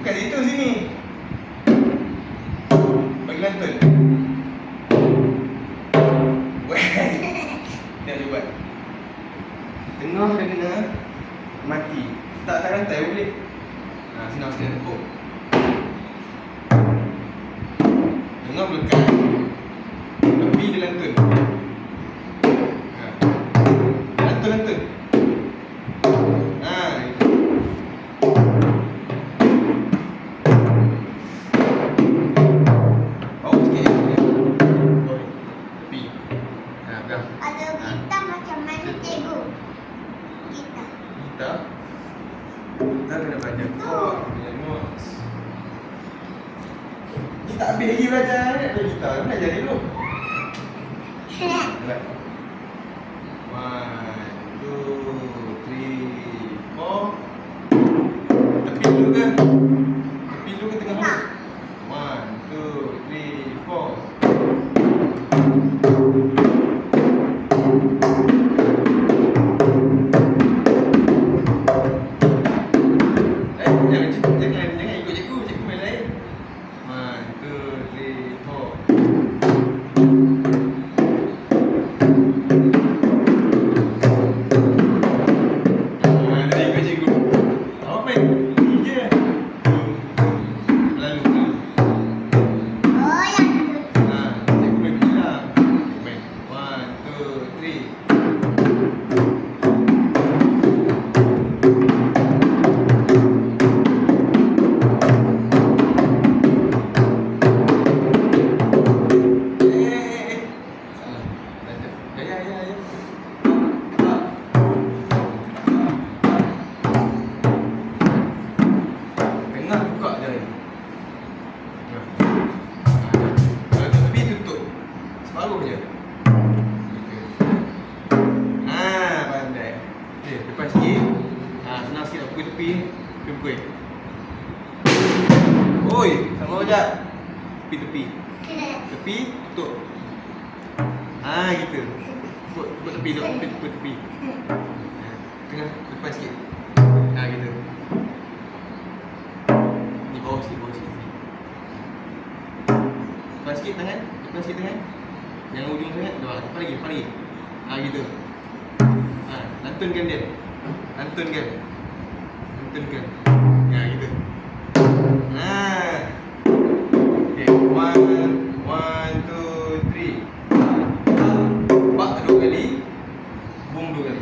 Bukan situ, sini. Bagi lantun. Dah dia buat. Tengah dia kena mati. Tak rantai boleh. Senang sikit tepuk. Tengah melekat. Tepi dia lantun. Lantun. Bau sikit. Tepi. Pegang. Ada gitar macam mana cikgu? Gitar. Gitar. Kita kena belajar chord, punya notes. Ni tak habis lagi belajar gitar. Belajar dulu. Baik. 1, 2, 3, 4. Tepi dulu ke? Tepi dulu ke tengah dulu? 1, 2, 3, 4. Jangan ikut cikgu main lain. 1, 2, 3, 4. Tadi ikut cikgu. Awak main ni je. Lalu. Oh, yang tu. Cikgu main bilang. Main 1, 2, 3. Tengah buka je. Kalau tepi tutup. Separuh je. Pandai. Okey, depan sikit. Senang sikit nak pukul tepi. Pukul. Oi, sama sekejap. Tepi. Tepi, tutup. Gitu. Pukul tepi tu, pukul tepi. Tengah, depan sikit. Gitu. Ni bawah sikit. Depan sikit tangan. Jangan ujung sangat. Depan lagi. Gitu. Lantunkan dia. Lantunkan. Gitu. Okay, 1, 2, 3. Bak 2 kali. Boom 2 kali.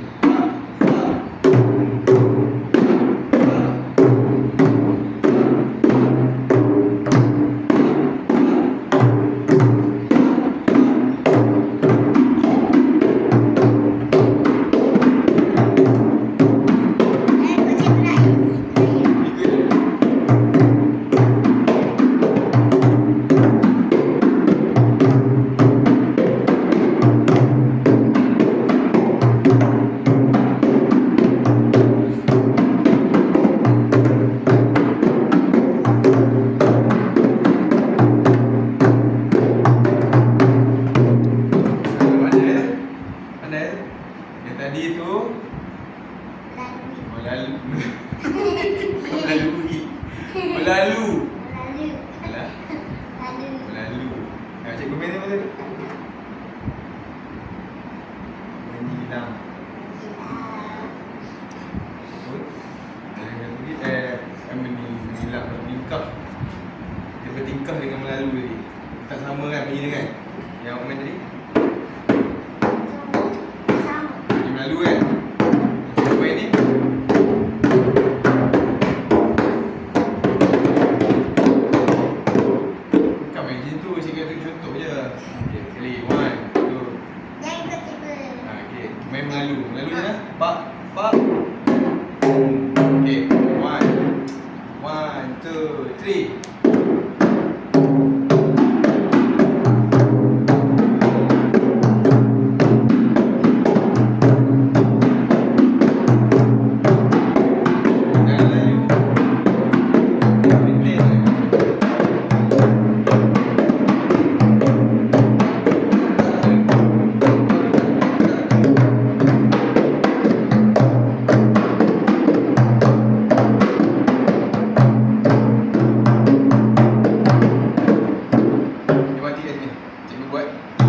Yang tadi tu Melalu. Cikgu main apa tu? Main hilang. Hilang bertingkah. Dia bertingkah dengan melalu tadi. Tak sama kan bunyi dia kan? Yang awak main tadi? Dia melalu kan? Cikgu main ni? Bukan main macam tu, cikgu tu contoh je. Okay, sekali. 1, 2. Jangan ikut cikgu. Okay, main melalu. Melalu je lah. Pak. Okay, 1, 2, 3. Cikgu buat